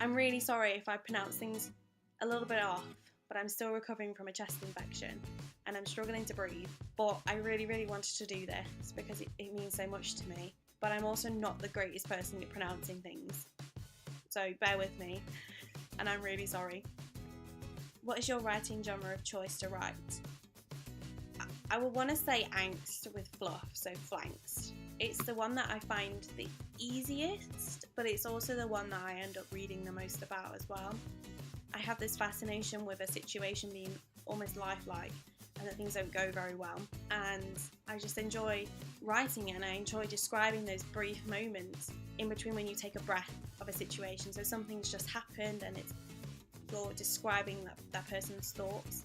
I'm really sorry if I pronounce things a little bit off, but I'm still recovering from a chest infection and I'm struggling to breathe. But I really, really wanted to do this because it means so much to me. But I'm also not the greatest person at pronouncing things. So bear with me, and I'm really sorry. What is your writing genre of choice to write? I would want to say angst with fluff, so flanks. It's the one that I find the easiest, but it's also the one that I end up reading the most about as well. I have this fascination with a situation being almost lifelike and that things don't go very well, and I just enjoy writing it, and I enjoy describing those brief moments in between when you take a breath of a situation. So something's just happened and you're describing that person's thoughts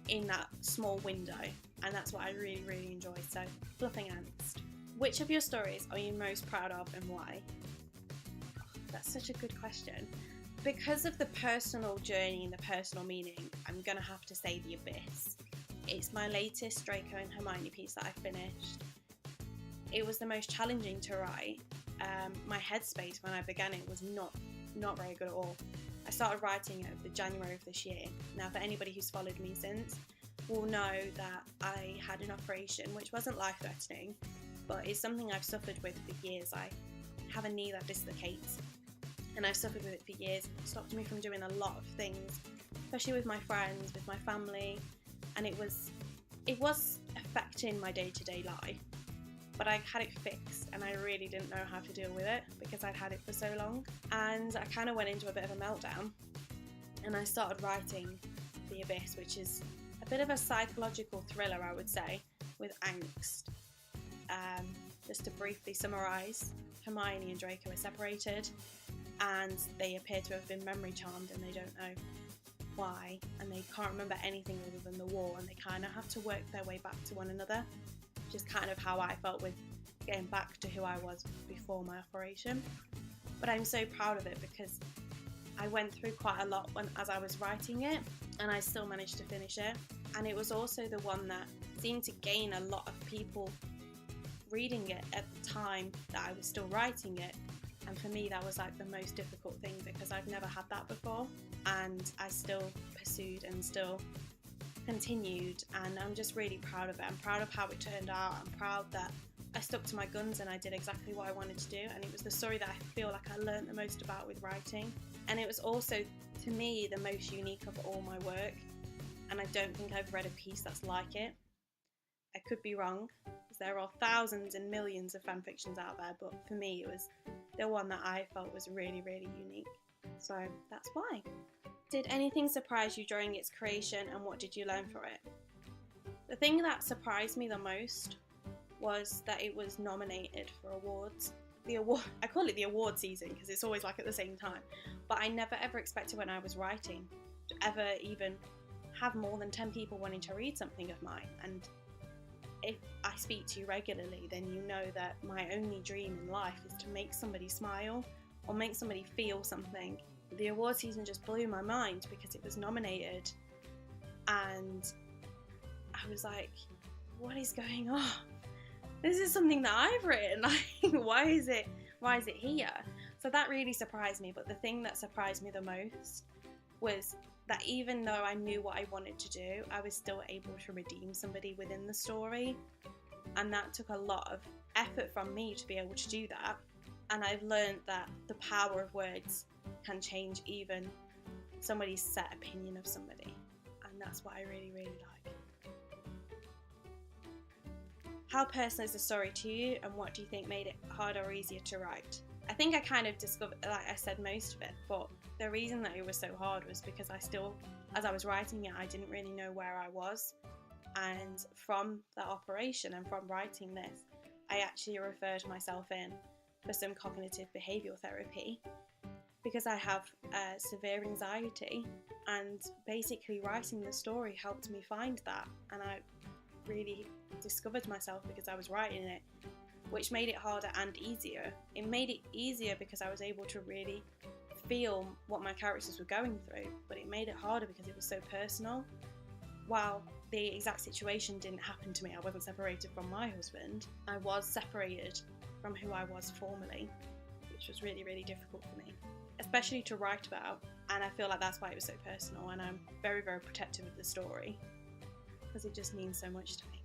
in that small window, and that's what I really, really enjoy. So fluffing angst. Which of your stories are you most proud of and why? Oh, that's such a good question. Because of the personal journey and the personal meaning, I'm gonna have to say The Abyss. It's my latest Draco and Hermione piece that I finished. It was the most challenging to write. My headspace when I began it was not very good at all. I started writing it in January of this year. Now, for anybody who's followed me since, will know that I had an operation which wasn't life-threatening, but it's something I've suffered with for years. I have a knee that dislocates, and I've suffered with it for years. It stopped me from doing a lot of things, especially with my friends, with my family, and it was affecting my day-to-day life. But I had it fixed, and I really didn't know how to deal with it because I'd had it for so long. And I kind of went into a bit of a meltdown, and I started writing The Abyss, which is a bit of a psychological thriller, I would say, with angst. Just to briefly summarise, Hermione and Draco are separated, and they appear to have been memory charmed, and they don't know why, and they can't remember anything other than the war, and they kind of have to work their way back to one another, which is kind of how I felt with getting back to who I was before my operation. But I'm so proud of it because I went through quite a lot as I was writing it, and I still managed to finish it. And it was also the one that seemed to gain a lot of people reading it at the time that I was still writing it. And for me, that was like the most difficult thing because I've never had that before, and I still pursued and still continued, and I'm just really proud of it. I'm proud of how it turned out. I'm proud that I stuck to my guns and I did exactly what I wanted to do, and it was the story that I feel like I learned the most about with writing, and it was also, to me, the most unique of all my work, and I don't think I've read a piece that's like it. I could be wrong, because there are thousands and millions of fan fictions out there, but for me it was the one that I felt was really, really unique. So that's why. Did anything surprise you during its creation, and what did you learn from it? The thing that surprised me the most was that it was nominated for awards. I call it the award season because it's always like at the same time, but I never ever expected when I was writing to ever even have more than 10 people wanting to read something of mine. And if I speak to you regularly, then you know that my only dream in life is to make somebody smile or make somebody feel something. The award season just blew my mind because it was nominated, and I was like, what is going on? This is something that I've written. Like, why is it here? So that really surprised me. But the thing that surprised me the most was that even though I knew what I wanted to do, I was still able to redeem somebody within the story, and that took a lot of effort from me to be able to do that. And I've learned that the power of words can change even somebody's set opinion of somebody, and that's what I really, really like. How personal is the story to you, and what do you think made it harder or easier to write? I think I kind of discovered, like I said, most of it, but the reason that it was so hard was because I still, as I was writing it, I didn't really know where I was. And from that operation and from writing this, I actually referred myself in for some cognitive behavioural therapy because I have severe anxiety, and basically writing the story helped me find that, and I really discovered myself because I was writing it, which made it harder and easier. It made it easier because I was able to really feel what my characters were going through, but it made it harder because it was so personal. While the exact situation didn't happen to me, I wasn't separated from my husband, I was separated from who I was formerly, which was really, really difficult for me. especially to write about, and I feel like that's why it was so personal, and I'm very, very protective of the story because it just means so much to me.